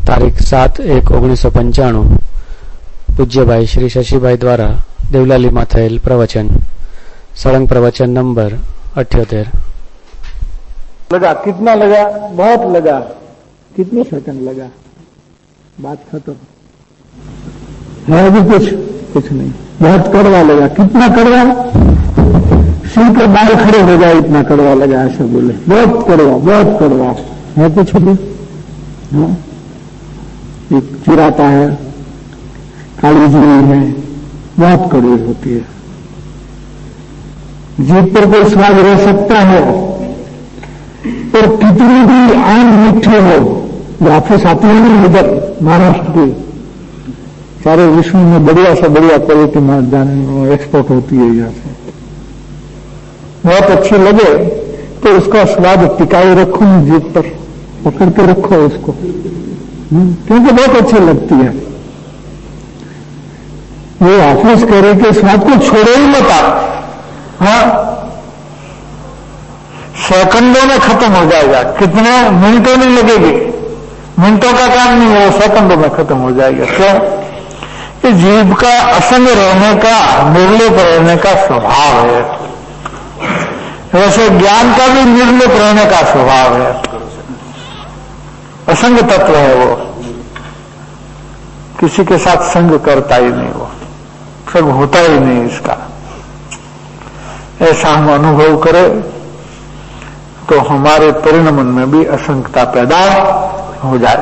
તારીખ 7/1/1995 પૂજ્યભાઈ શ્રી શશીભાઈ દ્વારા દેવલાલીમાં થયેલ પ્રવચન સળંગ પ્રવચન નંબર 78। लगा कितना लगा? बहुत लगा। कितने सेकंड लगा? बात खत्म है भी कुछ नहीं। बहुत कड़वा लगा। कितना कड़वा? सिर के बाल खड़े हो जाए इतना कड़वा लगा, ऐसे बोले। बहुत कड़वा है। कुछ भी चिराता है, काली जुड़ी है, बहुत कड़वी होती है। जीभ पर कोई स्वाद रह सकता है और कितनी भी आम मीठे हो। वापस आती है ना इधर महाराष्ट्र की, सारे विश्व में बढ़िया से बढ़िया क्वालिटी में जाने एक्सपोर्ट होती है यहाँ से। बहुत अच्छी लगे तो उसका स्वाद टिकाए रखो जीभ पर, पकड़ के रखो उसको, क्योंकि बहुत अच्छी लगती है। वो ऑफिस करे कि स्वाद को छोड़ो ही मत। हाँ, सेकंडों में खत्म हो जाएगा। कितने मिनटों नहीं लगेगी, मिनटों का काम नहीं है, सेकंडों में खत्म हो जाएगा। क्यों? कि जीभ का असंग रहने का, निर्लिप रहने का स्वभाव है। वैसे ज्ञान का भी निर्लिप रहने का स्वभाव है। असंग तत्व है वो, किसी के साथ संग करता ही नहीं, वो संग होता ही नहीं इसका। ऐसा हम अनुभव करें तो हमारे परिणमन में भी असंगता पैदा हो जाए।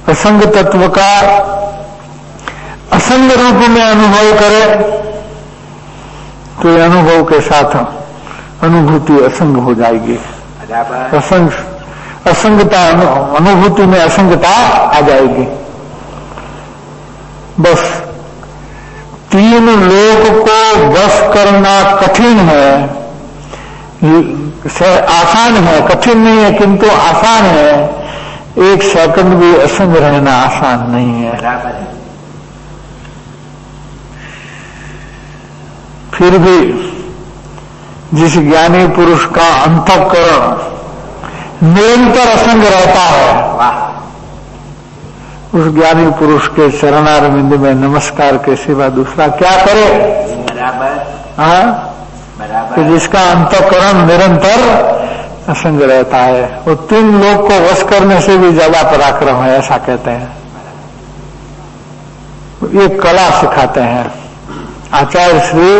असंग तत्व का असंग रूप में अनुभव करें तो ये अनुभव के साथ अनुभूति असंग हो जाएगी। असंगता अनुभूति में असंगता आ जाएगी। बस तीन लोक को बस करना कठिन है, आसान है, कठिन नहीं है किंतु आसान है। एक सेकंड भी असंग रहना आसान नहीं है। फिर भी जिस ज्ञानी पुरुष का अंतःकरण निरंतर असंग रहता है, उस ज्ञानी पुरुष के चरणारविंद में नमस्कार के सिवा दूसरा क्या करे? कि जिसका अंतःकरण निरंतर असंग रहता है, वो तीन लोग को वश करने से भी ज्यादा पराक्रम है, ऐसा कहते हैं। ये कला सिखाते हैं आचार्य श्री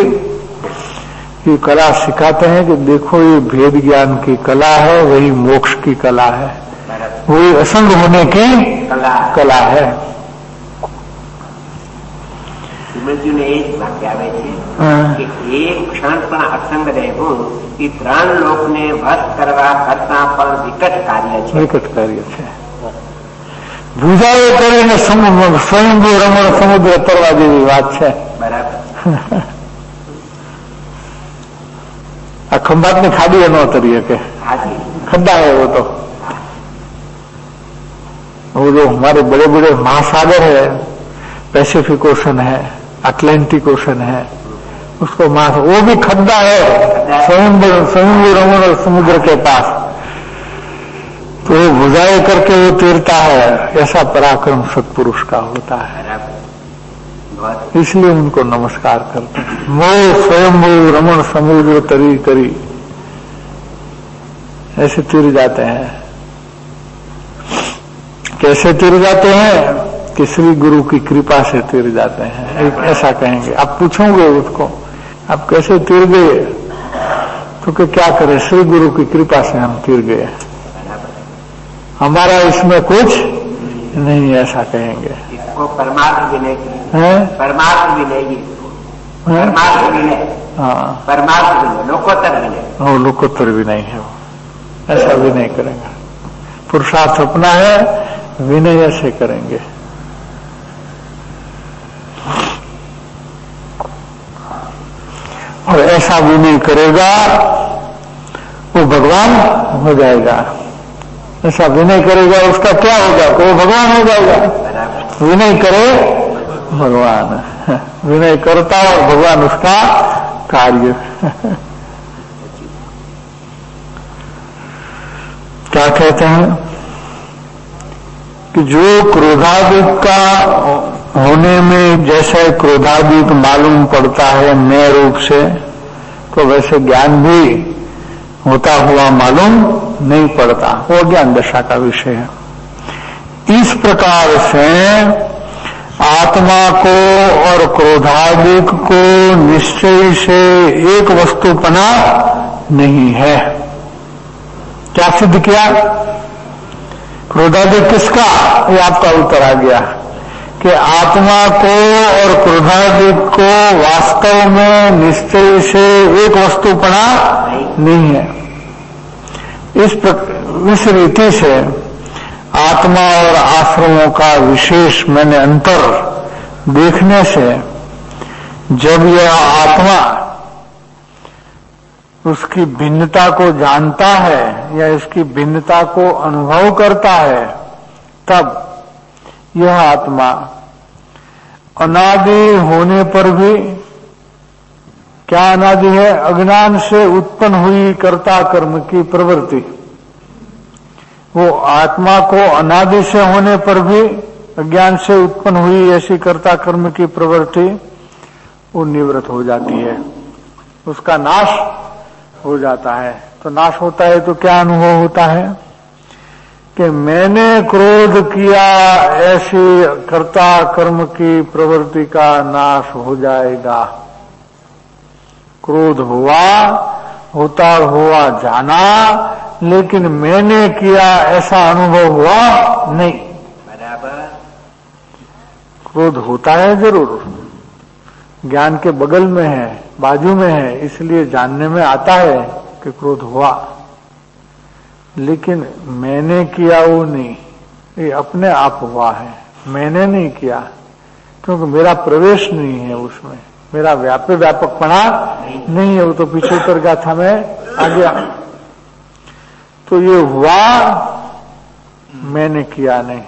की, कला सिखाते हैं कि देखो ये भेद ज्ञान की कला है, वही मोक्ष की कला है, वही असंग होने की कला है। ने एक वाक्य આવે છે કે એક ક્ષણ પણ અસંગ રહેવું એ ત્રણ લોકને વશ કરવા કરતા પણ વિકટ કાર્ય છે। વિકટ કાર્ય છે। ભૂજાએ કરીને સ્વયંભૂ રમણ સમુદ્ર તરવા જેવી વાત છે। બરાબર। આ ખંભાતની ખાડીએ ન તરી શકે, खड्डा है वो। तो वो जो हमारे बड़े बड़े महासागर है, पैसिफिक ओशन है, अटलांटिक ओशन है, उसको वो भी खड्डा है स्वयंभू रमण समुद्र के पास। तो वो भुजाए करके वो तीरता है, ऐसा पराक्रम सत्पुरुष का होता है, इसलिए उनको नमस्कार करते हैं। मोह स्वयंभू रमण समुद्र तरी करी, ऐसे तीर जाते हैं। कैसे तीर जाते हैं? कि श्री गुरु की कृपा से तीर जाते हैं, ऐसा कहेंगे। आप पूछोगे उसको आप कैसे तीर गए, तो कि क्या करें, श्री गुरु की कृपा से हम तीर गए, हमारा इसमें कुछ नहीं, ऐसा कहेंगे। इसको परमार्थ विनय है, परमार्थ विनय, परमार्थ विनय, हाँ, परमार्थ विनय, लोकोत्तर विनय। वो लोकोत्तर विनय है, वो ऐसा विनय करेंगे। पुरुषार्थ अपना है, विनय ऐसे करेंगे। और ऐसा विनय करेगा वो भगवान हो जाएगा। ऐसा विनय करेगा उसका क्या होगा? वो भगवान हो जाएगा। विनय करे भगवान, विनय करता और भगवान उसका कार्य। क्या कहते हैं? कि जो क्रोधादिक का होने में जैसे क्रोधादिक मालूम पड़ता है मैं रूप से, तो वैसे ज्ञान भी होता हुआ मालूम नहीं पड़ता, वो ज्ञान दशा का विषय है। इस प्रकार से आत्मा को और क्रोधादिक को निश्चय से एक वस्तुपना नहीं है। क्या सिद्ध किया? क्रोधादिक किसका? ये आपका उत्तर आ गया कि आत्मा को और क्रोधादिक को वास्तव में निश्चय से एक वस्तुपना नहीं है। इस रीति से आत्मा और आश्रमों का विशेष मैंने अंतर देखने से जब यह आत्मा उसकी भिन्नता को जानता है या इसकी भिन्नता को अनुभव करता है, तब यह आत्मा अनादि होने पर भी, क्या अनादि है? अज्ञान से उत्पन्न हुई कर्ता कर्म की प्रवृत्ति। वो आत्मा को अनादि से होने पर भी अज्ञान से उत्पन्न हुई ऐसी कर्ता कर्म की प्रवृत्ति वो निवृत्त हो जाती है, उसका नाश हो जाता है। तो नाश होता है तो क्या अनुभव होता है कि मैंने क्रोध किया, ऐसी कर्ता कर्म की प्रवृत्ति का नाश हो जाएगा। क्रोध हुआ, होता हुआ जाना, लेकिन मैंने किया ऐसा अनुभव हुआ नहीं। बराबर। क्रोध होता है जरूर, ज्ञान के बगल में है, बाजू में है, इसलिए जानने में आता है कि क्रोध हुआ, लेकिन मैंने किया वो नहीं, ये अपने आप हुआ है, मैंने नहीं किया, क्योंकि मेरा प्रवेश नहीं है उसमें, मेरा व्यापकपना नहीं है, वो तो पीछे उतर गाथा में आ गया। तो ये हुआ, मैंने किया नहीं,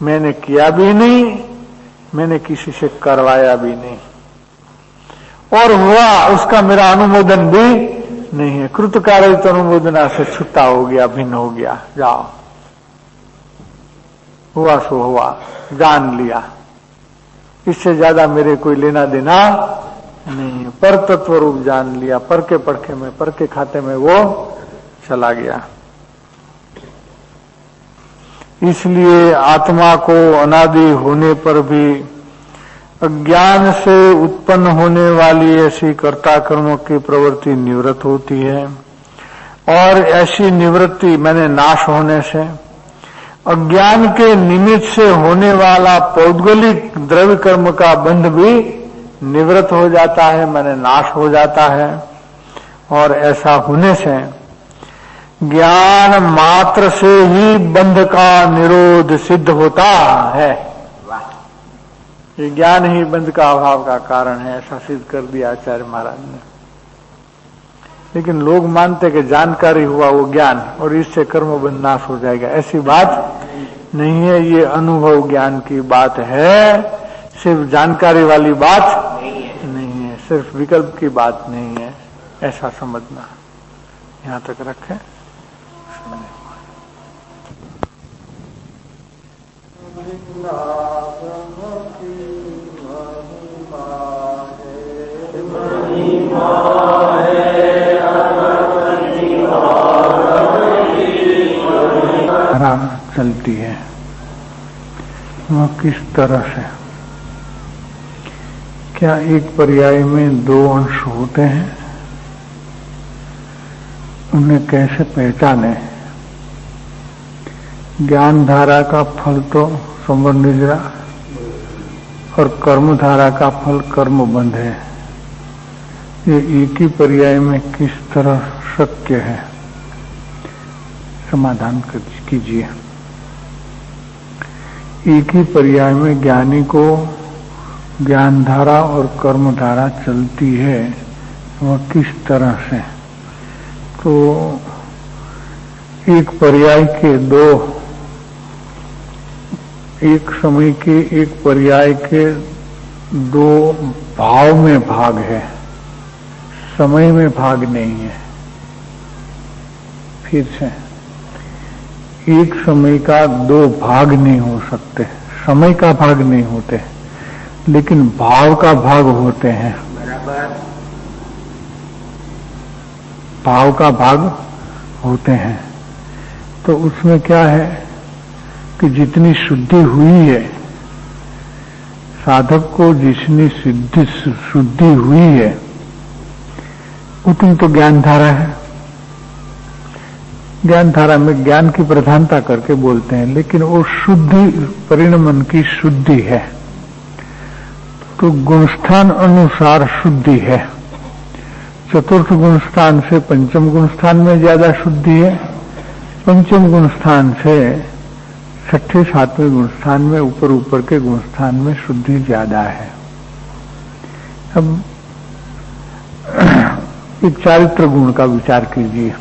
मैंने किया भी नहीं, मैंने किसी से करवाया भी नहीं, और हुआ उसका मेरा अनुमोदन भी नहीं है। कृतकार्य अनुमोदना से छुट्टा हो गया, भिन्न हो गया। जाओ, हुआ सो हुआ, जान लिया, इससे ज्यादा मेरे कोई लेना देना नहीं है। पर तत्व रूप जान लिया, पर के पड़खे में, पर के खाते में वो चला गया। इसलिए आत्मा को अनादि होने पर भी अज्ञान से उत्पन्न होने वाली ऐसी कर्ता कर्मों की प्रवृत्ति निवृत्त होती है, और ऐसी निवृत्ति मैंने नाश होने से अज्ञान के निमित्त से होने वाला पौद्गलिक द्रव्य कर्म का बंध भी निवृत्त हो जाता है, मैंने नाश हो जाता है। और ऐसा होने से ज्ञान मात्र से ही बंध का निरोध सिद्ध होता है। ये ज्ञान ही बंध का अभाव का कारण है, ऐसा सिद्ध कर दिया आचार्य महाराज ने। लेकिन लोग मानते कि जानकारी हुआ वो ज्ञान, और इससे कर्म बंध नाश हो जाएगा। ऐसी बात नहीं है, ये अनुभव ज्ञान की बात है, सिर्फ जानकारी वाली बात नहीं है, सिर्फ विकल्प की बात नहीं है, ऐसा समझना। यहां तक रखें। आराम चलती है, वह किस तरह से? क्या एक पर्याय में दो अंश होते हैं? उन्हें कैसे पहचाने? ज्ञान धारा का फल तो संवर निद्रा और कर्म धारा का फल कर्म बंध है। ये एक ही पर्याय में किस तरह शक्य है? समाधान कीजिए। एक ही पर्याय में ज्ञानी को ज्ञान धारा और कर्म धारा चलती है, वह किस तरह से? तो एक पर्याय के दो, एक समय के एक पर्याय के दो भाव में भाग है, समय में भाग नहीं है। फिर से एक समय का दो भाग नहीं हो सकते। समय का भाग नहीं होते, लेकिन भाव का भाग होते हैं। बराबर। भाव का भाग होते हैं। तो उसमें क्या है कि जितनी शुद्धि हुई है, साधक को जितनी शुद्धि हुई है, उतनी तो ज्ञान धारा है। ज्ञान धारा में ज्ञान की प्रधानता करके बोलते हैं, लेकिन वो शुद्धि परिणमन की शुद्धि है। तो गुणस्थान अनुसार शुद्धि है। चतुर्थ गुण स्थान से पंचम गुण स्थान में ज्यादा शुद्धि है, पंचम गुण स्थान से छठे सातवें गुण स्थान में, ऊपर के गुण स्थान में शुद्धि ज्यादा है। अब एक चारित्र गुण का विचार कीजिए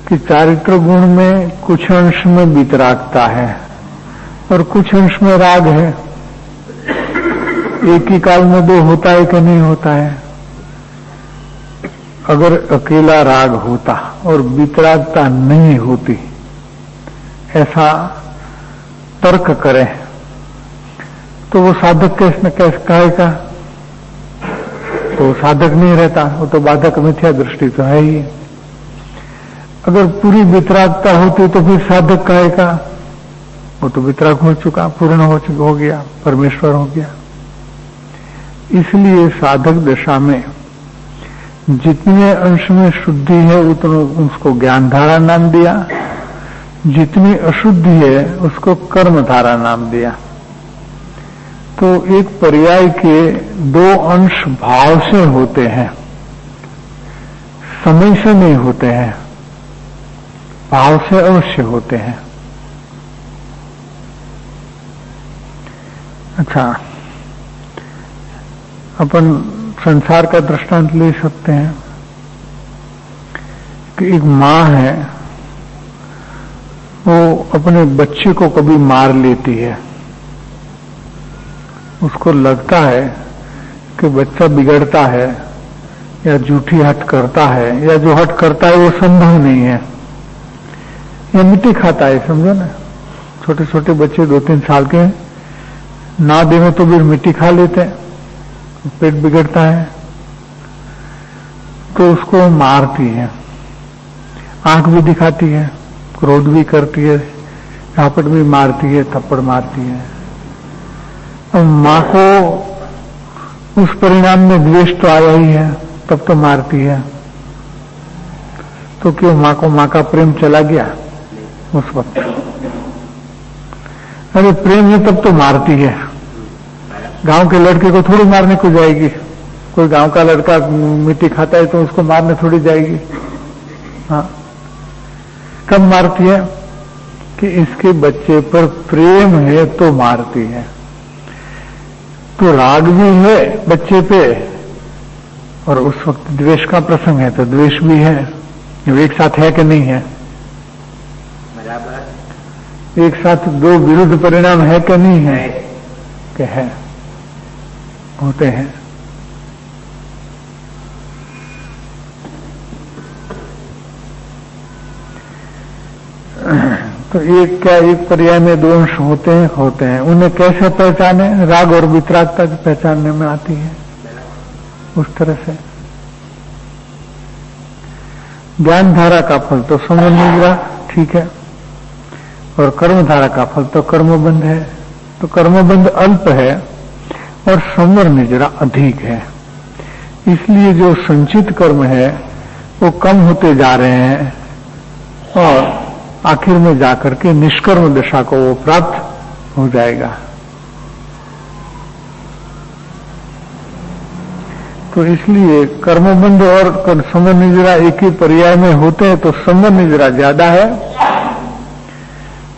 कि चारित्र गुण में कुछ अंश में वितरागता है और कुछ अंश में राग है। एक ही काल में दो होता है कि नहीं होता है? अगर अकेला राग होता और वितरागता नहीं होती, ऐसा तर्क करें तो वो साधक कैसे कहेगा? तो साधक नहीं रहता, वो तो बाधक मिथ्या दृष्टि तो है ही। अगर पूरी वितरागता होती तो फिर साधक कहेगा वो तो वितराग हो चुका, पूर्ण हो गया, परमेश्वर हो गया। इसलिए साधक दशा में जितने अंश में शुद्धि है उतना उसको ज्ञान धारा नाम दिया, जितनी अशुद्धि है उसको कर्म धारा नाम दिया। तो एक पर्याय के दो अंश भाव से होते हैं, समय से नहीं होते हैं, भाव से अवश्य होते हैं। अच्छा, अपन संसार का दृष्टांत ले सकते हैं कि एक माँ है, वो अपने बच्चे को कभी मार लेती है। उसको लगता है कि बच्चा बिगड़ता है या झूठी हट करता है, या जो हट करता है वो संभव नहीं है, या मिट्टी खाता है। समझो ना, छोटे छोटे बच्चे 2-3 साल के ना देवे तो भी मिट्टी खा लेते हैं, पेट बिगड़ता है तो उसको मारती है, आंख भी दिखाती है, क्रोध भी करती है, झापट भी मारती है, थप्पड़ मारती है। अब मां को उस परिणाम में द्वेष तो आया ही है, तब तो मारती है। तो क्यों मां को मां का प्रेम चला गया उस वक्त? अरे प्रेम है तब तो मारती है। गांव के लड़के को थोड़ी मारने को जाएगी। कोई गांव का लड़का मिट्टी खाता है तो उसको मारने थोड़ी जाएगी। हाँ, कब मारती है कि इसके बच्चे पर प्रेम है तो मारती है। तो राग भी है बच्चे पे और उस वक्त द्वेष का प्रसंग है तो द्वेष भी है। वो एक साथ है कि नहीं है? बराबर। एक साथ दो विरुद्ध परिणाम है कि नहीं है? कि है, होते हैं। तो एक क्या एक पर्याय में दो अंश होते हैं। उन्हें कैसे पहचाने? राग और वितरागता की पहचानने में आती है। उस तरह से ज्ञान धारा का फल तो समय निद्रा, ठीक है, और कर्म धारा का फल तो कर्मबंध है। तो कर्मबंध अल्प है और संवर निजरा अधिक है। इसलिए जो संचित कर्म है वो कम होते जा रहे हैं और आखिर में जाकर के निष्कर्म दशा को वो प्राप्त हो जाएगा। तो इसलिए कर्मबंध और संवर निजरा एक ही पर्याय में होते हैं तो संवर निजरा ज्यादा है,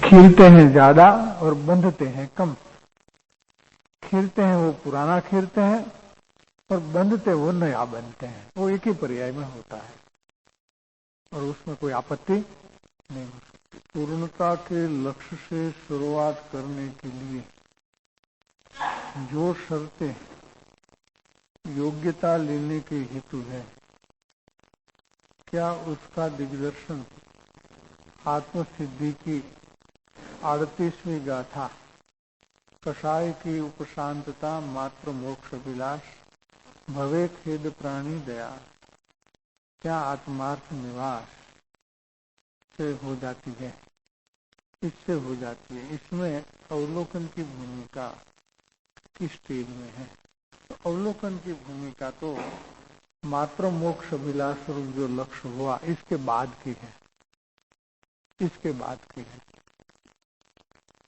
खीलते हैं ज्यादा और बंधते हैं कम। खीरते हैं वो पुराना खीरते हैं और बंधते वो नया बनते हैं। वो एक ही पर्याय में होता है और उसमें कोई आपत्ति नहीं हो सकती। पूर्णता के लक्ष्य से शुरुआत करने के लिए जो शर्तें योग्यता लेने के हेतु है, क्या उसका दिग्दर्शन आत्मसिद्धि की 38वीं गाथा, कषाय की उपशांतता मात्र मोक्ष विलास, भवे खेद प्राणी दया, क्या आत्मार्थ निवास से हो जाती है, इससे हो जाती है। इसमें अवलोकन की भूमिका किस स्टेज में है? तो अवलोकन की भूमिका तो मात्र मोक्ष विलास रूप जो लक्ष्य हुआ इसके बाद की है, इसके बाद की है।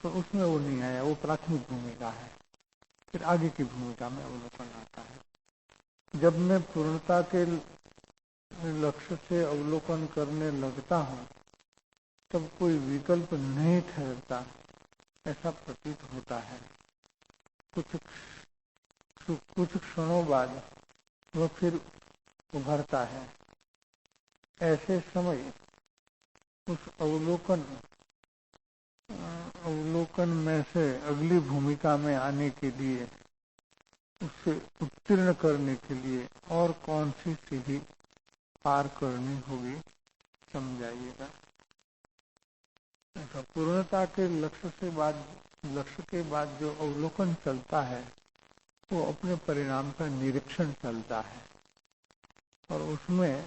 तो उसमें वो नहीं आया, वो प्राथमिक भूमिका है। फिर आगे की भूमिका में अवलोकन आता है। जब मैं पूर्णता के लक्ष्य से अवलोकन करने लगता हूँ तब कोई विकल्प नहीं ठहरता, ऐसा प्रतीत होता है। कुछ क्षणों बाद वह फिर उभरता है। ऐसे समय उस अवलोकन में से अगली भूमिका में आने के लिए, उससे उत्तीर्ण करने के लिए और कौन सी सीढ़ी पार करनी होगी, समझाइएगा। पूर्णता के लक्ष्य के बाद जो अवलोकन चलता है वो अपने परिणाम का निरीक्षण चलता है, और उसमें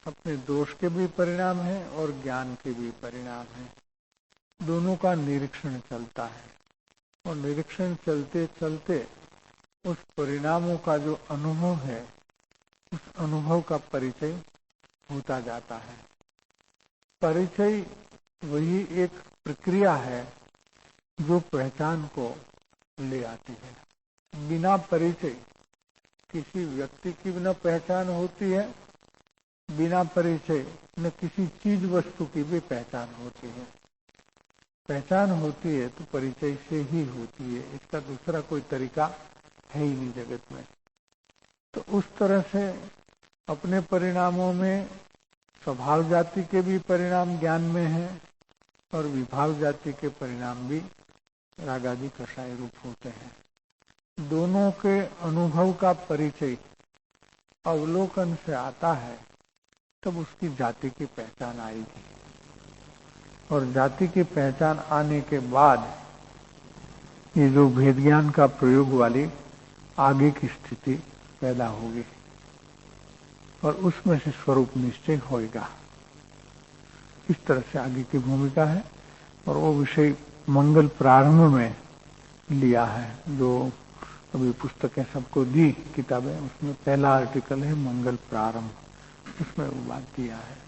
अपने दोष के भी परिणाम है और ज्ञान के भी परिणाम है, दोनों का निरीक्षण चलता है। और निरीक्षण चलते चलते उस परिणामों का जो अनुभव है, उस अनुभव का परिचय होता जाता है। परिचय वही एक प्रक्रिया है जो पहचान को ले आती है। बिना परिचय किसी व्यक्ति की न पहचान होती है, बिना परिचय न किसी चीज वस्तु की भी पहचान होती है। पहचान होती है तो परिचय से ही होती है, इसका दूसरा कोई तरीका है ही नहीं जगत में। तो उस तरह से अपने परिणामों में स्वभाव जाति के भी परिणाम ज्ञान में है और विभाव जाति के परिणाम भी रागादि कषाय रूप होते हैं। दोनों के अनुभव का परिचय अवलोकन से आता है, तब उसकी जाति की पहचान आएगी, और जाति की पहचान आने के बाद ये जो भेद ज्ञान का प्रयोग वाली आगे की स्थिति पैदा होगी और उसमें से स्वरूप निश्चय होगा। इस तरह से आगे की भूमिका है, और वो विषय मंगल प्रारंभ में लिया है, जो अभी पुस्तकें सबको दी किताबें, उसमें पहला आर्टिकल है मंगल प्रारंभ, उसमें वो बात दिया है।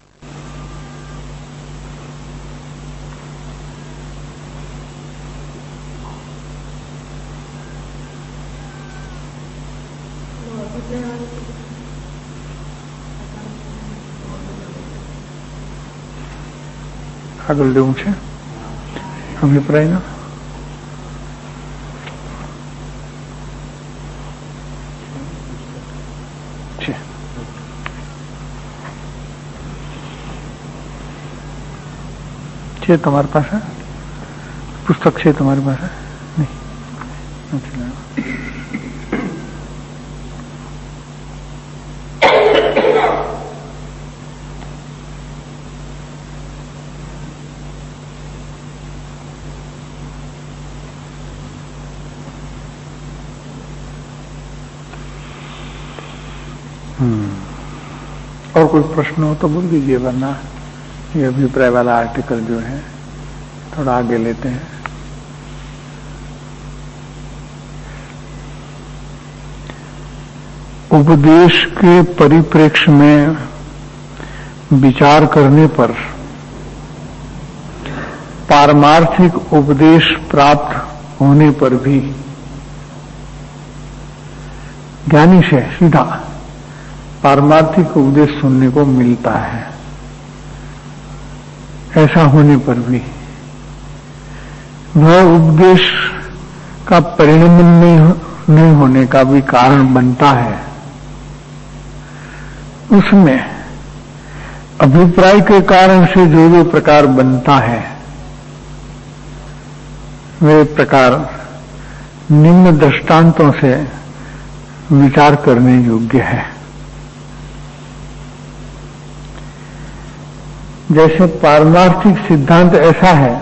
આગળ લેવું છે અભિપ્રાયનો? છે છે તમારી પાસે પુસ્તક છે તમારી પાસે? નહીં, નથી લેવું. और कोई प्रश्न हो तो बोल दीजिए, वरना ये अभिप्राय वाला आर्टिकल जो है थोड़ा आगे लेते हैं। उपदेश के परिप्रेक्ष्य में विचार करने पर पारमार्थिक उपदेश प्राप्त होने पर भी ज्ञानी से सीधा पारमार्थिक उपदेश सुनने को मिलता है। ऐसा होने पर भी वह उपदेश का परिणाम नहीं होने का भी कारण बनता है। उसमें अभिप्राय के कारण से जो जो प्रकार बनता है, वे प्रकार निम्न दृष्टांतों से विचार करने योग्य है। जैसे पारमार्थिक सिद्धांत ऐसा है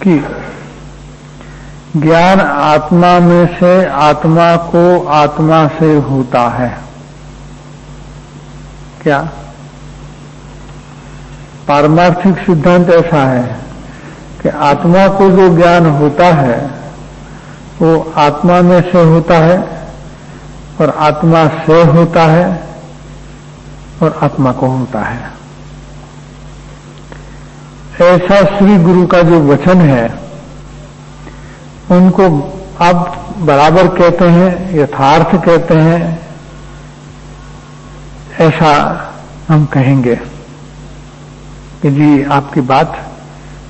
कि ज्ञान आत्मा में से आत्मा को आत्मा से होता है। क्या पारमार्थिक सिद्धांत ऐसा है कि आत्मा को जो ज्ञान होता है वो आत्मा में से होता है और आत्मा से होता है और आत्मा को होता है। ऐसा श्री गुरु का जो वचन है उनको आप बराबर कहते हैं, यथार्थ कहते हैं, ऐसा हम कहेंगे कि जी आपकी बात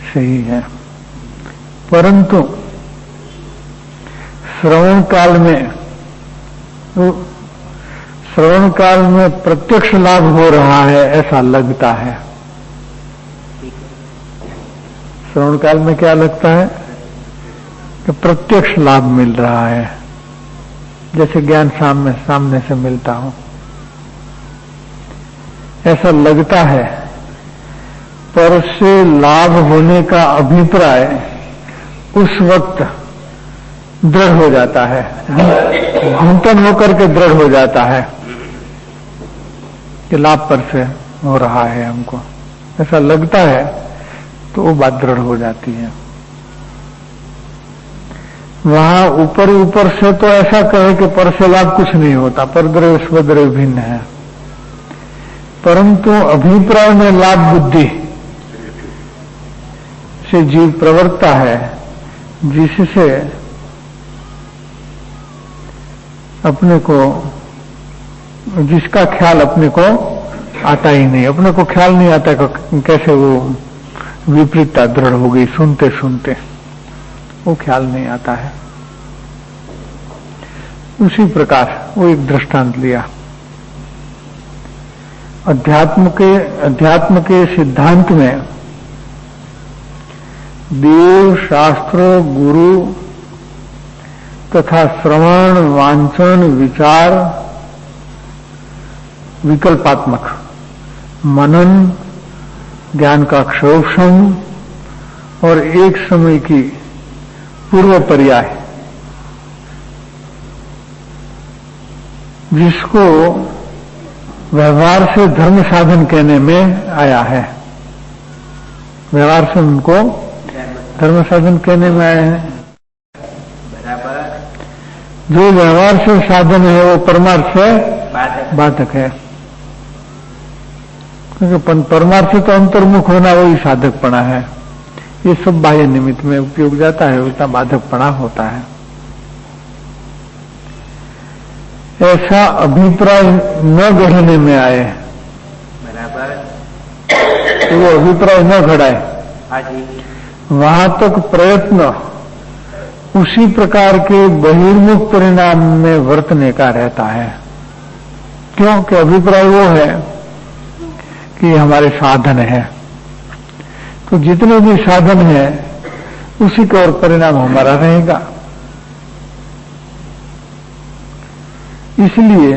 सही है। परंतु श्रवण काल में प्रत्यक्ष लाभ हो रहा है ऐसा लगता है। श्रवण काल में क्या लगता है कि प्रत्यक्ष लाभ मिल रहा है, जैसे ज्ञान सामने से मिलता हो, ऐसा लगता है। पर से लाभ होने का अभिप्राय उस वक्त दृढ़ हो जाता है, घुंटन होकर के दृढ़ हो जाता है कि लाभ पर से हो रहा है हमको, ऐसा लगता है तो वो बात दृढ़ हो जाती है। वहां ऊपर से तो ऐसा कहे कि पर से लाभ कुछ नहीं होता, परद्रव्य स्वद्रव्य भिन्न है, परंतु अभिप्राय में लाभ बुद्धि से जीव प्रवर्तता है, जिससे अपने को, जिसका ख्याल अपने को आता ही नहीं, अपने को ख्याल नहीं आता कि कैसे वो विपरीतता दृढ़ हो गई, सुनते सुनते वो ख्याल नहीं आता है। उसी प्रकार वो एक दृष्टांत लिया। अध्यात्म के सिद्धांत में देव, शास्त्र, गुरु तथा श्रवण, वांचन, विचार, विकल्पात्मक मनन, ज्ञान का क्षोभम और एक समय की पूर्व पर्याय, जिसको व्यवहार से धर्म साधन कहने में आया है, व्यवहार से उनको धर्म साधन कहने में आए हैं। जो व्यवहार से साधन है वो परमार्थ से बाधक है, क्योंकि परमार्थ से तो अंतर्मुख होना वही साधकपना है। ये सब बाह्य निमित्त में उपयोग जाता है, उतना बाधकपना होता है। ऐसा अभिप्राय न गढ़ने में आए, तो वो अभिप्राय न घड़ाए, वहां तक प्रयत्न उसी प्रकार के बहिर्मुख परिणाम में वर्तने का रहता है। क्योंकि अभिप्राय वो है कि हमारे साधन है, तो जितने भी साधन है उसी का और परिणाम हमारा रहेगा। इसलिए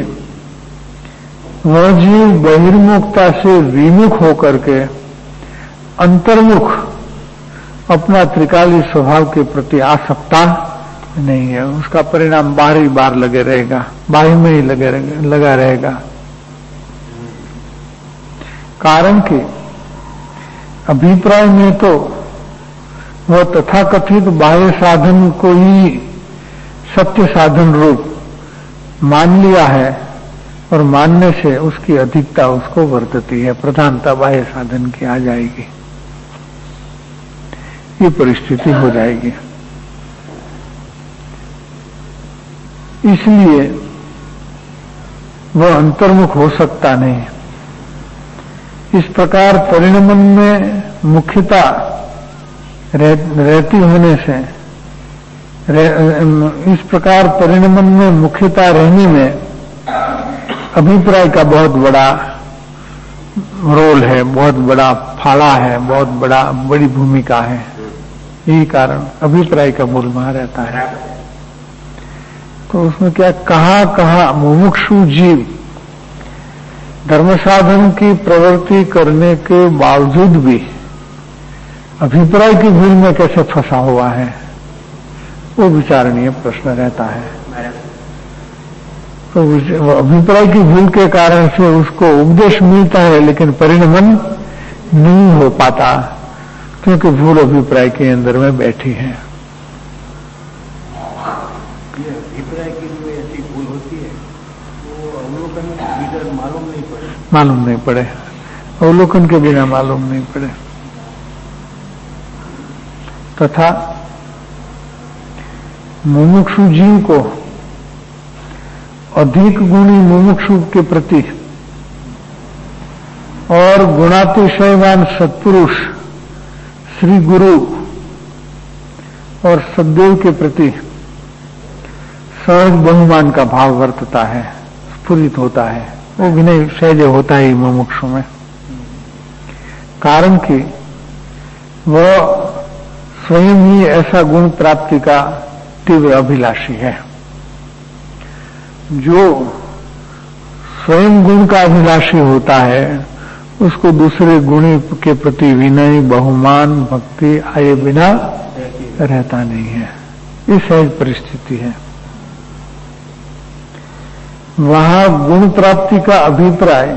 वह जीव बहिर्मुखता से विमुख होकर के अंतर्मुख अपना त्रिकाली स्वभाव के प्रति आ सकता नहीं है, उसका परिणाम बाहर ही बाहर लगे रहेगा, बाहर में ही लगा रहेगा। कारण कि अभिप्राय में तो वह तथाकथित बाह्य साधन को ही सत्य साधन रूप मान लिया है, और मानने से उसकी अधिकता उसको वर्तती है, प्रधानता बाह्य साधन की आ जाएगी, ये परिस्थिति हो जाएगी। इसलिए वह अंतर्मुख हो सकता नहीं। इस प्रकार परिणमन में मुख्यता रहती होने से, इस प्रकार परिणमन में मुख्यता रहने में अभिप्राय का बहुत बड़ा रोल है, बहुत बड़ा फाड़ा है, बहुत बड़ी भूमिका है। यही कारण अभिप्राय का मूल वहां रहता है। तो उसमें क्या कहां मुमुक्षु जीव धर्म साधन की प्रवृत्ति करने के बावजूद भी अभिप्राय की भूल में कैसे फंसा हुआ है, वो विचारणीय प्रश्न रहता है। तो अभिप्राय की भूल के कारण से उसको उपदेश मिलता है लेकिन परिणमन नहीं हो पाता, क्योंकि भूल अभिप्राय के अंदर में बैठी है। अभिप्राय की जो ऐसी भूल होती है वो अवलोकन के भीतर मालूम नहीं पड़े, अवलोकन के बिना मालूम नहीं पड़े। तथा मुमुक्षु जीव को अधिक गुणी मुमुक्षु के प्रति और गुणातिशयवान सत्पुरुष श्री गुरु और सद्देव के प्रति सहज बहुमान का भाव वर्तता है, स्फुरित होता है। वो विनय सहज होता है मुमुक्षु में, कारण कि वह स्वयं ही ऐसा गुण प्राप्ति का तीव्र अभिलाषी है। जो स्वयं गुण का अभिलाषी होता है उसको दूसरे गुण के प्रति विनय बहुमान भक्ति आए बिना रहता नहीं है। ये सहज परिस्थिति है। वहां गुण प्राप्ति का अभिप्राय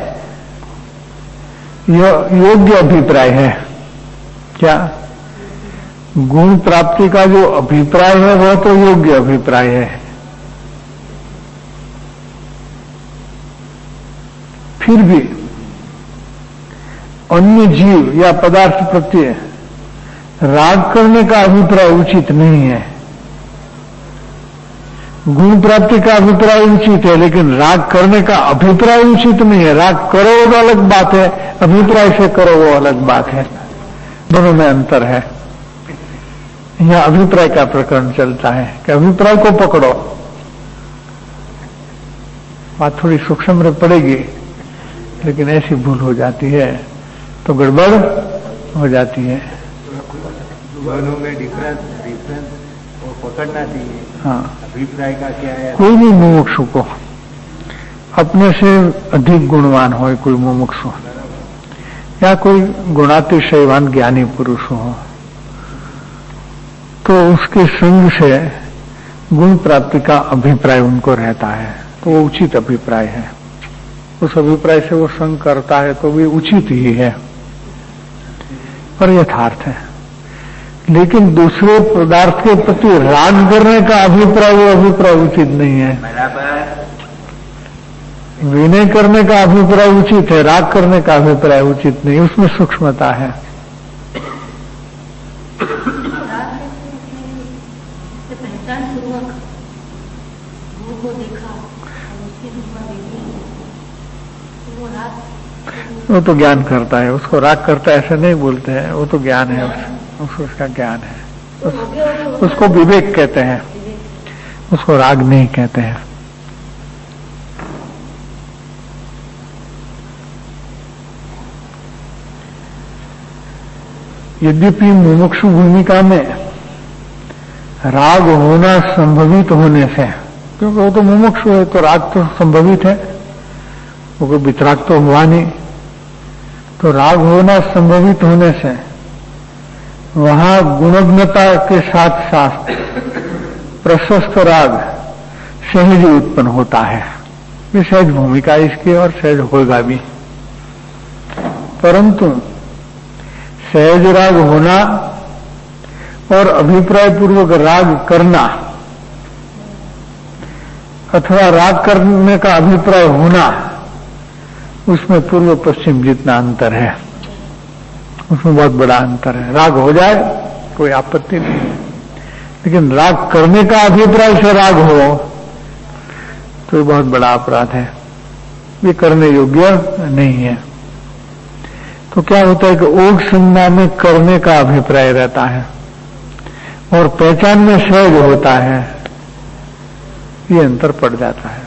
योग्य अभिप्राय है। क्या गुण प्राप्ति का जो अभिप्राय है वह तो योग्य अभिप्राय है। फिर भी अन्य जीव या पदार्थ प्रत्ये राग करने का अभिप्राय उचित नहीं है। गुण प्राप्ति का अभिप्राय उचित है लेकिन राग करने का अभिप्राय उचित नहीं है। राग करो वो अलग बात है, अभिप्राय से करो वो अलग बात है, दोनों में अंतर है। यहां अभिप्राय का प्रकरण चलता है कि अभिप्राय को पकड़ो। बात थोड़ी सूक्ष्म पड़ेगी लेकिन ऐसी भूल हो जाती है तो गड़बड़ हो जाती है। दोनों में डिफरेंस और पकड़ना चाहिए। हाँ, अभिप्राय का क्या है? कोई भी मुमुक्षु को अपने से अधिक गुणवान हो, कोई मुमुक्षु या कोई गुणातिशयवान ज्ञानी पुरुष हो, तो उसके संग से गुण प्राप्ति का अभिप्राय उनको रहता है, तो वो उचित अभिप्राय है। उस अभिप्राय से वो संग करता है तो भी उचित ही है, पर यथार्थ है। लेकिन दूसरे पदार्थ के प्रति राग करने का अभिप्राय वो अभिप्राय उचित नहीं है। विनय करने का अभिप्राय उचित है, राग करने का अभिप्राय उचित नहीं, उसमें सूक्ष्मता है। वो तो ज्ञान करता है, उसको राग करता है ऐसे नहीं बोलते हैं, वो तो ज्ञान है, उसका ज्ञान है, उसको विवेक कहते हैं, उसको राग नहीं कहते हैं। यद्यपि मुमुक्षु भूमिका में राग होना संभवित होने से, क्योंकि वो तो मुमुक्षु है तो राग तो संभवित है, वो कोई वितराग तो हुआ नहीं, तो राग होना संभवित होने से वहां गुणज्ञता के साथ साथ प्रशस्त राग सहज उत्पन्न होता है। ये सहज भूमिका इसकी और सहज होगा भी। परंतु सहज राग होना और अभिप्राय पूर्वक राग करना अथवा राग करने का अभिप्राय होना, उसमें पूर्व पश्चिम जितना अंतर है, उसमें बहुत बड़ा अंतर है। राग हो जाए कोई आपत्ति नहीं, लेकिन राग करने का अभिप्राय से राग हो तो ये बहुत बड़ा अपराध है, ये करने योग्य नहीं है। तो क्या होता है कि ओग संज्ञा में करने का अभिप्राय रहता है और पहचान में सहज होता है, ये अंतर पड़ जाता है।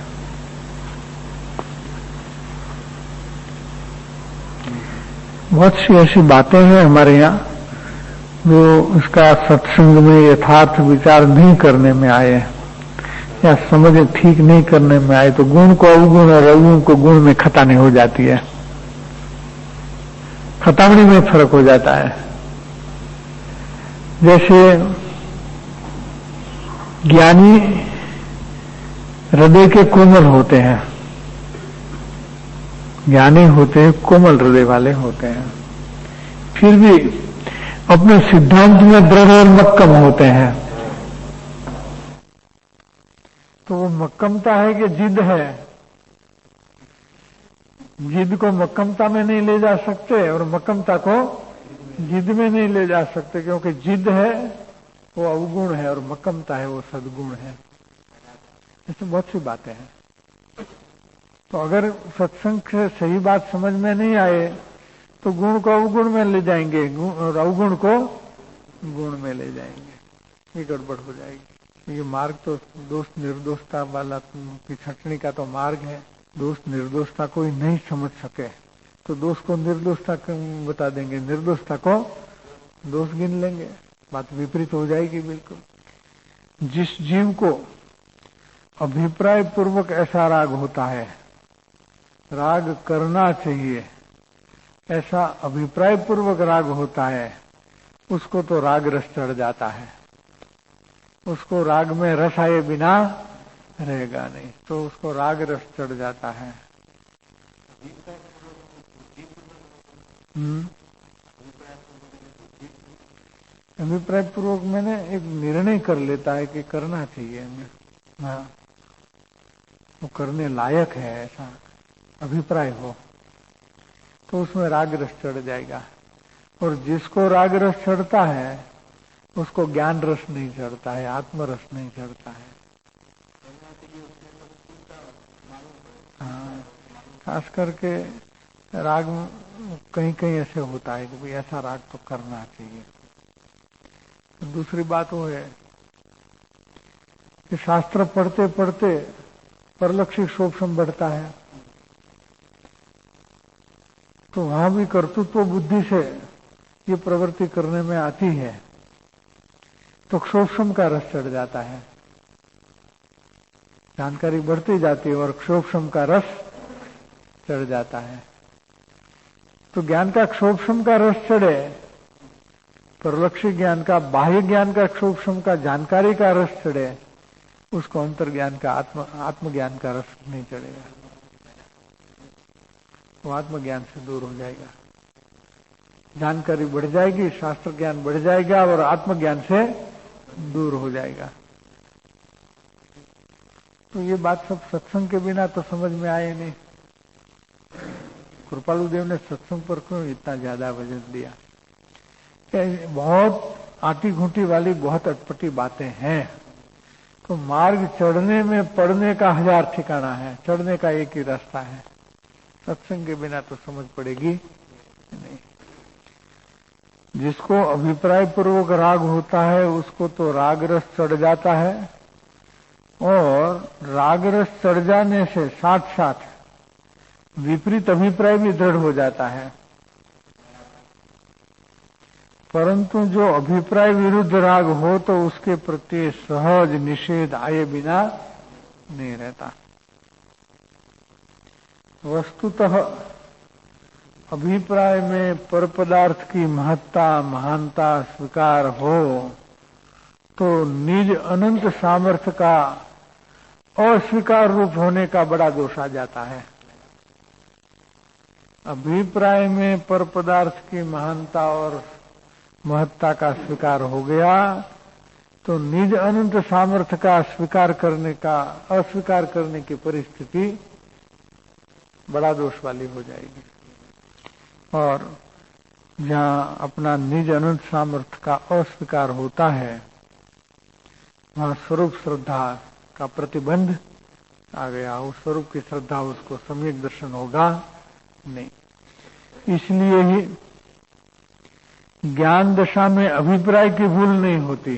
बहुत सी ऐसी बातें हैं हमारे यहाँ जो इसका सत्संग में यथार्थ विचार नहीं करने में आए, या समझ ठीक नहीं करने में आए तो गुण को अवगुण और अवगुण को गुण में खतानी हो जाती है, खतावनी में फर्क हो जाता है। जैसे ज्ञानी हृदय के कोमल होते हैं, ज्ञानी होते हैं, कोमल हृदय वाले होते हैं, फिर भी अपने सिद्धांत में दृढ़ और मक्कम होते हैं। तो वो मक्कमता है कि जिद है, जिद को मक्कमता में नहीं ले जा सकते और मक्कमता को जिद में नहीं ले जा सकते, क्योंकि जिद है वो अवगुण है और मक्कमता है वो सद्गुण है। इसमें बहुत सी बातें हैं। तो अगर सत्संग से सही बात समझ में नहीं आए तो गुण को अवगुण में ले जाएंगे और अवगुण को गुण में ले जाएंगे, ये गड़बड़ हो जाएगी। ये मार्ग तो दोष निर्दोषता वाला की छटनी का तो मार्ग है। दोष निर्दोषता कोई नहीं समझ सके तो दोष को निर्दोषता बता देंगे, निर्दोषता को दोष गिन लेंगे, बात विपरीत हो जाएगी बिल्कुल। जिस जीव को अभिप्राय पूर्वक ऐसा राग होता है, राग करना चाहिए, ऐसा अभिप्राय पूर्वक राग होता है, उसको तो राग रस चढ़ जाता है, उसको राग में रस आए बिना रहेगा नहीं, तो उसको राग रस चढ़ जाता है। अभिप्राय पूर्वक मैंने एक निर्णय कर लेता है कि करना चाहिए हमें, हाँ वो करने लायक है, ऐसा अभिप्राय हो तो उसमें राग रस चढ़ जाएगा। और जिसको राग रस चढ़ता है उसको ज्ञान रस नहीं चढ़ता है, आत्म रस नहीं चढ़ता है। हाँ, खास करके राग कहीं कहीं ऐसे होता है कि भाई ऐसा राग तो करना चाहिए। तो दूसरी बात वो है कि शास्त्र पढ़ते पढ़ते परलक्षिक शोभसम बढ़ता है, तो वहां भी कर्तृत्व बुद्धि से ये प्रवृत्ति करने में आती है तो क्षोभसम का रस चढ़ जाता है, जानकारी बढ़ती जाती है और क्षोभसम का रस चढ़ जाता है। तो ज्ञान का क्षोभसम का रस चढ़े, परलक्षिक ज्ञान का, बाह्य ज्ञान का क्षोभसम का, जानकारी का रस चढ़े, उसको अंतर्ज्ञान का, आत्मज्ञान का रस नहीं चढ़ेगा, वो आत्मज्ञान से दूर हो जाएगा। जानकारी बढ़ जाएगी, शास्त्र ज्ञान बढ़ जाएगा और आत्मज्ञान से दूर हो जाएगा। तो ये बात सब सत्संग के बिना तो समझ में आए नहीं। कृपालु देव ने सत्संग पर क्यों इतना ज्यादा वजन दिया? बहुत आटी घूटी वाली, बहुत अटपटी बातें हैं। तो मार्ग चढ़ने में पढ़ने का 1000 ठिकाना है, चढ़ने का एक ही रास्ता है। सत्संग के बिना तो समझ पड़ेगी नहीं। जिसको अभिप्राय पूर्वक राग होता है उसको तो राग रस चढ़ जाता है, और राग रस चढ़ जाने से साथ साथ विपरीत अभिप्राय भी दृढ़ हो जाता है। परंतु जो अभिप्राय विरुद्ध राग हो तो उसके प्रति सहज निषेध आए बिना नहीं रहता। वस्तुतः अभिप्राय में पर पदार्थ की महत्ता, महानता स्वीकार हो तो निज अनंत सामर्थ्य का अस्वीकार रूप होने का बड़ा दोष आ जाता है। अभिप्राय में पर पदार्थ की महानता और महत्ता का स्वीकार हो गया तो निज अनंत सामर्थ्य का स्वीकार करने का, अस्वीकार करने की परिस्थिति बड़ा दोष वाली हो जाएगी। और जहाँ अपना निज अनंत सामर्थ्य का अस्वीकार होता है वहाँ स्वरूप श्रद्धा का प्रतिबंध आ गया। उस स्वरूप की श्रद्धा, उसको सम्यक दर्शन होगा नहीं। इसलिए ही ज्ञान दशा में अभिप्राय की भूल नहीं होती।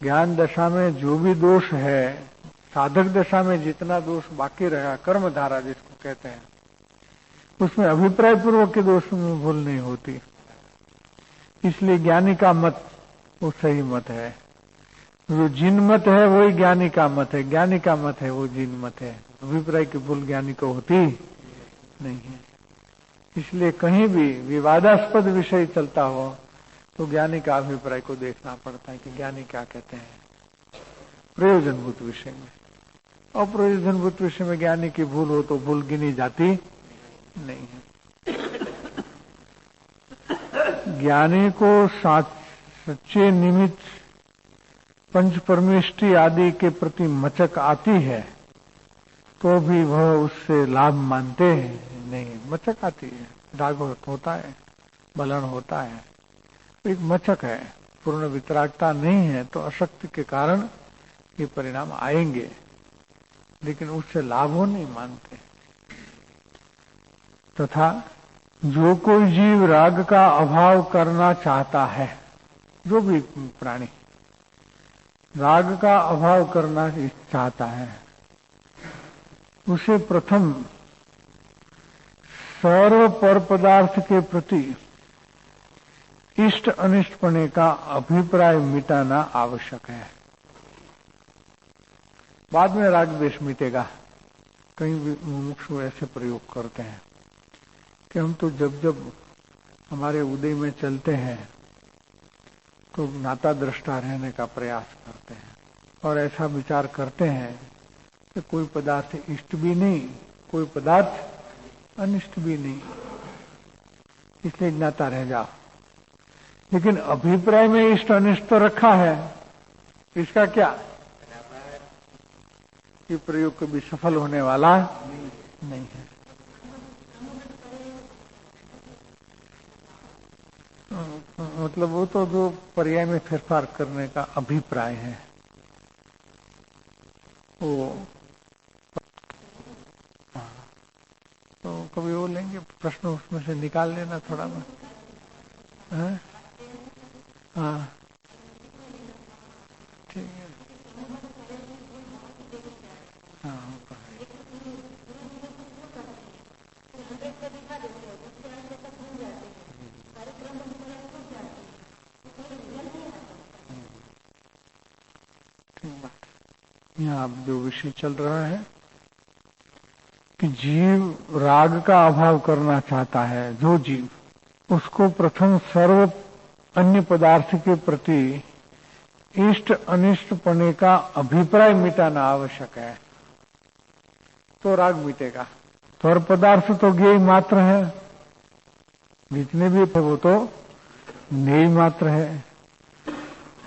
ज्ञान दशा में जो भी दोष है, साधक दशा में जितना दोष बाकी रहा, कर्म धारा जिसको कहते हैं, उसमें अभिप्राय पूर्वक के दोष में भूल नहीं होती। इसलिए ज्ञानी का मत वो सही मत है। जो जिन मत है वही ज्ञानी का मत है, ज्ञानी का मत है वो जिन मत है। अभिप्राय की भूल ज्ञानी को होती नहीं है। इसलिए कहीं भी विवादास्पद विषय चलता हो तो ज्ञानी का अभिप्राय को देखना पड़ता है कि ज्ञानी क्या कहते हैं प्रयोजनभूत विषय में। अप्रयोजनभूत विषय में ज्ञानी की भूल हो तो भूल गिनी जाती नहीं है। ज्ञानी को सच्चे निमित्त पंच परमेष्टि आदि के प्रति मचक आती है तो भी वह उससे लाभ मानते हैं नहीं। मचक आती है, दाग होता है, बलन होता है, एक मचक है, पूर्ण वितरागता नहीं है तो अशक्ति के कारण ये परिणाम आएंगे, लेकिन उससे लाभ हो नहीं मानते। तथा जो कोई जीव राग का अभाव करना चाहता है, जो भी प्राणी राग का अभाव करना चाहता है, उसे प्रथम सर्व पर पदार्थ के प्रति इष्ट अनिष्टपणे का अभिप्राय मिटाना आवश्यक है। बाद में राग द्वेष मिटेगा। कई मुमुक्षु ऐसे प्रयोग करते हैं कि हम तो जब जब हमारे उदय में चलते हैं तो नाता दृष्टा रहने का प्रयास करते हैं और ऐसा विचार करते हैं कि कोई पदार्थ इष्ट भी नहीं, कोई पदार्थ अनिष्ट भी नहीं, इसलिए ज्ञाता रह जाओ। लेकिन अभिप्राय में इष्ट अनिष्ट तो रखा है, इसका क्या? ये प्रयोग कभी सफल होने वाला नहीं है। मतलब वो तो जो पर्याय में फेरफार करने का अभिप्राय है वो, तो कभी वो लेंगे प्रश्न, उसमें से निकाल लेना थोड़ा बहुत। हाँ ठीक है। हाँ यहाँ अब जो विषय चल रहा है कि जीव राग का अभाव करना चाहता है, जो जीव उसको प्रथम सर्व अन्य पदार्थ के प्रति इष्ट अनिष्टपणे का अभिप्राय मिटाना आवश्यक है, तो राग मिटेगा। स्वर पदार्थ तो ज्ञेय मात्र है, जितने भी थे वो तो ज्ञेय मात्र है,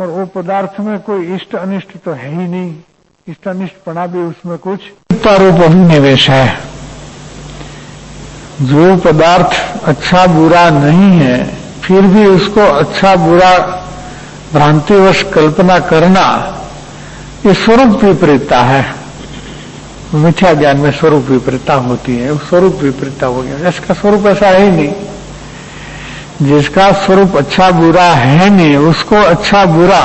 और वो पदार्थ में कोई इष्ट अनिष्ट तो है ही नहीं। इष्ट अनिष्टपणा भी उसमें कुछ रूप अभिनिवेश है। जो पदार्थ अच्छा बुरा नहीं है फिर भी उसको अच्छा बुरा भ्रांतिवश कल्पना करना, ये स्वरूप विपरीतता है। मिथ्या ज्ञान में स्वरूप विपरीतता होती है, स्वरूप विपरीतता हो गया। इसका स्वरूप ऐसा है ही नहीं। जिसका स्वरूप अच्छा बुरा है नहीं, उसको अच्छा बुरा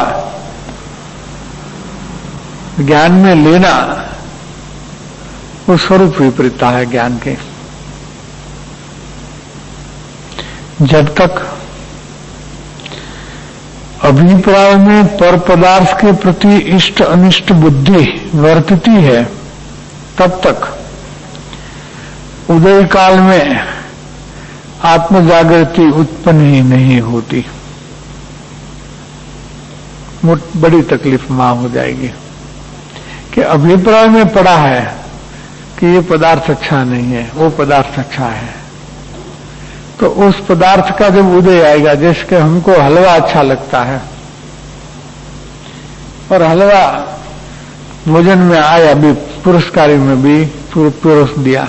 ज्ञान में लेना, वो स्वरूप विपरीतता है ज्ञान के। जब तक अभिप्राय में पर पदार्थ के प्रति इष्ट अनिष्ट बुद्धि वर्तती है, तब तक उदय काल में आत्म जागृति उत्पन्न ही नहीं होती। बड़ी तकलीफ मां हो जाएगी कि अभिप्राय में पड़ा है कि ये पदार्थ अच्छा नहीं है, वो पदार्थ अच्छा है, तो उस पदार्थ का जब उदय आएगा, जैसे हमको हलवा अच्छा लगता है और हलवा भोजन में आया भी, पुरस्कारी में भी पुरुष दिया,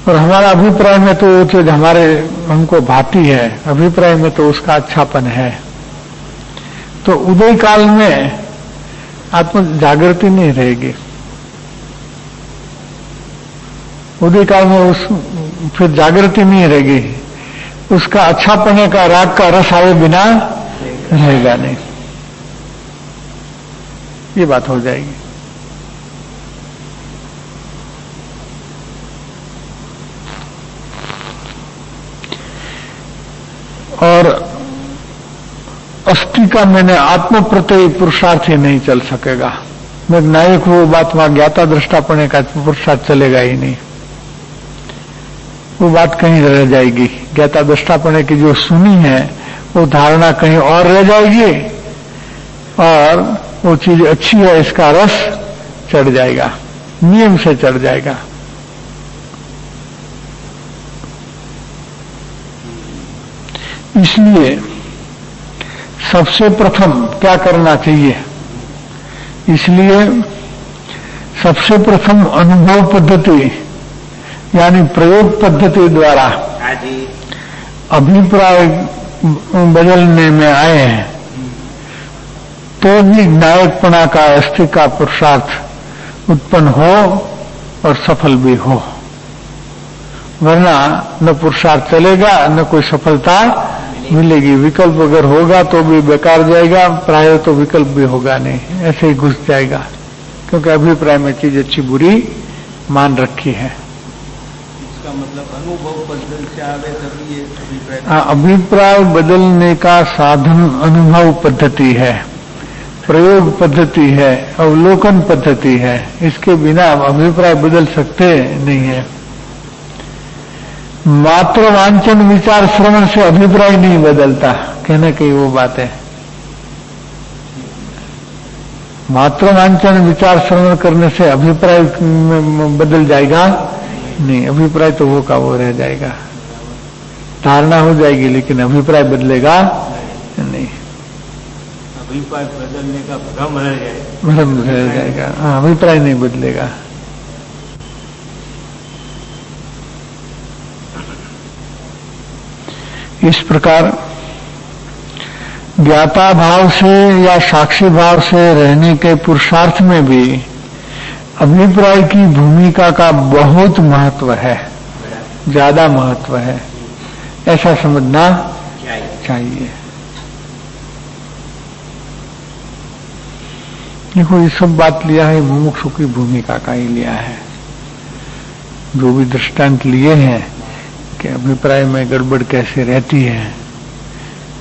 और हमारा अभिप्राय में तो वो चीज हमको भाती है, अभिप्राय में तो उसका अच्छापन है, तो उदय काल में आत्म जागृति नहीं रहेगी। उदय काल में फिर जागृति नहीं रहेगी, उसका अच्छापने का राग का रस आए बिना रहेगा नहीं, ये बात हो जाएगी। और अस्थि का मैंने आत्म प्रत्यय पुरुषार्थ ही नहीं चल सकेगा। मैं नायक वो बात वहां ज्ञाता दृष्टापने का पुरुषार्थ चलेगा ही नहीं, वो बात कहीं रह जाएगी। ज्ञाता दृष्टापने की जो सुनी है वो धारणा कहीं और रह जाएगी और वो चीज अच्छी है इसका रस चढ़ जाएगा, नियम से चढ़ जाएगा। इसलिए सबसे प्रथम क्या करना चाहिए? इसलिए सबसे प्रथम अनुभव पद्धति यानी प्रयोग पद्धति द्वारा अभिप्राय बदलने में आए हैं तो भी नायकपना का अस्थि का पुरुषार्थ उत्पन्न हो और सफल भी हो, वरना न पुरुषार्थ चलेगा न कोई सफलता मिलेगी। विकल्प अगर होगा तो भी बेकार जाएगा, प्राय तो विकल्प भी होगा नहीं, ऐसे ही घुस जाएगा, क्योंकि अभिप्राय में चीज अच्छी बुरी मान रखी है। इसका मतलब अनुभव बदल से आवे तभी ये अभिप्राय। हाँ, अभिप्राय बदलने का साधन अनुभव पद्धति है, प्रयोग पद्धति है, अवलोकन पद्धति है। इसके बिना अभिप्राय बदल सकते नहीं है। मात्र वांछन विचार श्रवण से अभिप्राय नहीं बदलता, कहने की वो बात है। मात्र वांछन विचार श्रवण करने से अभिप्राय बदल जाएगा नहीं, अभिप्राय तो वो का वो रह जाएगा। धारणा हो जाएगी लेकिन अभिप्राय बदलेगा नहीं, अभिप्राय बदलने का भ्रम रह जाएगा, भ्रम रह जाएगा। हाँ, अभिप्राय नहीं बदलेगा। इस प्रकार ज्ञाता भाव से या साक्षी भाव से रहने के पुरुषार्थ में भी अभिप्राय की भूमिका का बहुत महत्व है, ज्यादा महत्व है, ऐसा समझना चाहिए। देखो ये सब बात लिया है मुमुक्षु की भूमिका का ही लिया है। जो भी दृष्टांत लिए हैं कि अभिप्राय में गड़बड़ कैसे रहती है,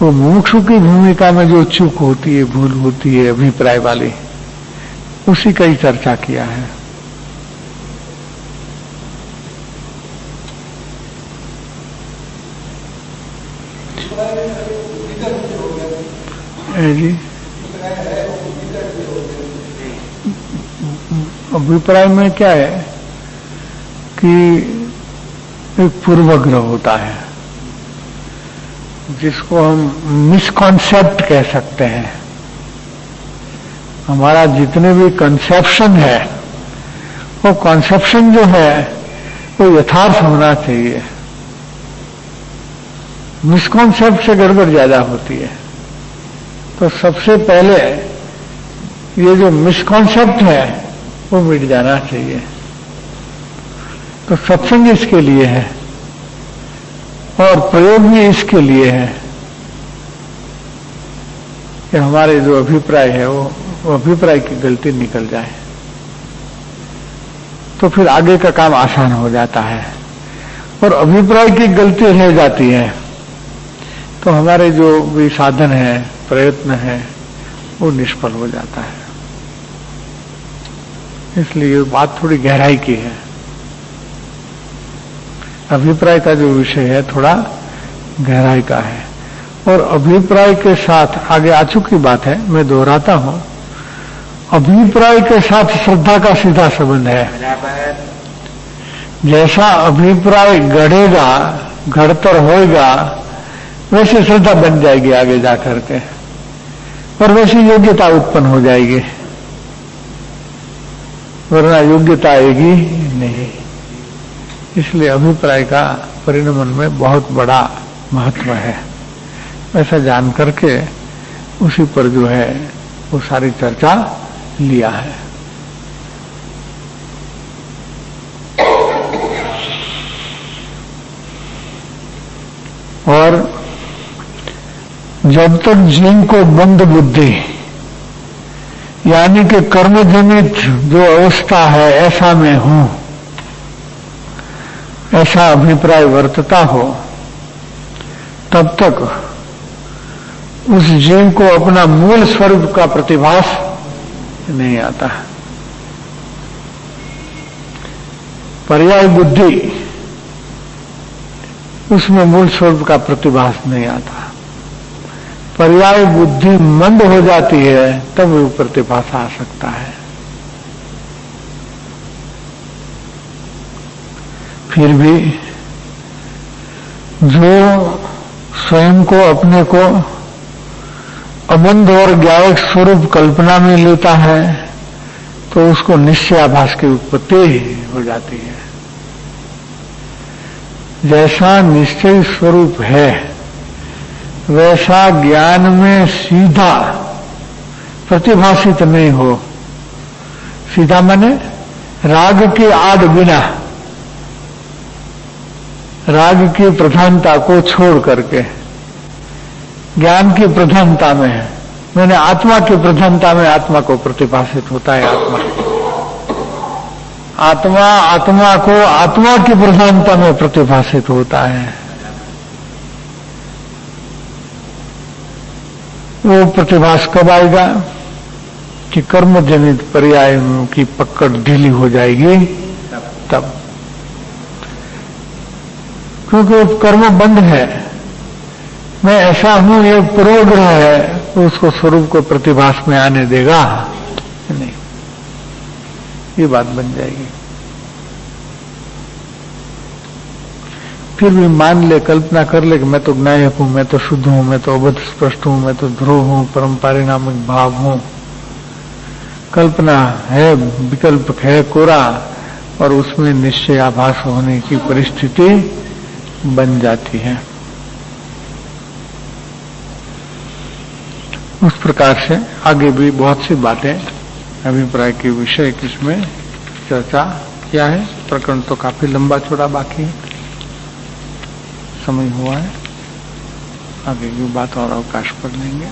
वो मुमुक्षु की भूमिका में जो चूक होती है, भूल होती है अभिप्राय वाली, उसी का ही चर्चा किया है। जी अभिप्राय में क्या है कि एक पूर्वग्रह होता है जिसको हम मिसकॉन्सेप्ट कह सकते हैं। हमारा जितने भी कंसेप्शन है वो कंसेप्शन जो है वो यथार्थ होना चाहिए। मिसकॉन्सेप्ट से गड़बड़ ज्यादा होती है। तो सबसे पहले ये जो मिसकॉन्सेप्ट है वो मिट जाना चाहिए। तो सत्संग इसके लिए है और प्रयोग भी इसके लिए है कि हमारे जो अभिप्राय है वो अभिप्राय की गलती निकल जाए, तो फिर आगे का काम आसान हो जाता है। और अभिप्राय की गलती रह जाती है तो हमारे जो भी साधन है, प्रयत्न है, वो निष्फल हो जाता है। इसलिए बात थोड़ी गहराई की है। अभिप्राय का जो विषय है थोड़ा गहराई का है और अभिप्राय के साथ आगे आ चुकी बात है, मैं दोहराता हूं। अभिप्राय के साथ श्रद्धा का सीधा संबंध है। जैसा अभिप्राय गढ़ेगा, घड़तर होएगा, वैसे श्रद्धा बन जाएगी आगे जाकर के और वैसी योग्यता उत्पन्न हो जाएगी, वरना योग्यता आएगी नहीं। इसलिए अभिप्राय का परिणमन में बहुत बड़ा महत्व है। ऐसा जान करके उसी पर जो है वो सारी चर्चा लिया है। और जब तक जीव को बंद बुद्धि यानी कि कर्मजनित जो अवस्था है ऐसा मैं हूं, ऐसा अभिप्राय वर्तता हो, तब तक उस जीव को अपना मूल स्वरूप का प्रतिभास नहीं आता है। पर्याय बुद्धि, उसमें मूल स्वरूप का प्रतिभास नहीं आता। पर्याय बुद्धि मंद हो जाती है तब वो प्रतिभास आ सकता है। फिर भी जो स्वयं को अपने को अबंध और ज्ञायक स्वरूप कल्पना में लेता है तो उसको निश्चयाभास की उत्पत्ति हो जाती है। जैसा निश्चय स्वरूप है वैसा ज्ञान में सीधा प्रतिभासित नहीं हो। सीधा माने राग के आड़ बिना, राग की प्रधानता को छोड़ करके ज्ञान की प्रधानता में है। मैंने आत्मा की प्रधानता में आत्मा को प्रतिभासित होता है। आत्मा को आत्मा की प्रधानता में प्रतिभासित होता है। वो प्रतिभास कब आएगा कि कर्म जनित पर्याय की पकड़ ढीली हो जाएगी तब, क्योंकि वो कर्म बंद है। मैं ऐसा हूं, ये पूर्वग्रह है, तो उसको स्वरूप को प्रतिभास में आने देगा नहीं, ये बात बन जाएगी। फिर भी मान ले, कल्पना कर ले कि मैं तो ज्ञायक हूं, मैं तो शुद्ध हूं, मैं तो अबद्ध स्पष्ट हूं, मैं तो ध्रुव हूं, परम पारिणामिक भाव हूं। कल्पना है, विकल्प है कोरा, और उसमें निश्चयाभास होने की परिस्थिति बन जाती है। उस प्रकार से आगे भी बहुत सी बातें अभिप्राय के विषय किसमें चर्चा किया है। प्रकरण तो काफी लंबा चौड़ा बाकी है, समय हुआ है, आगे की बात और अवकाश पर लेंगे।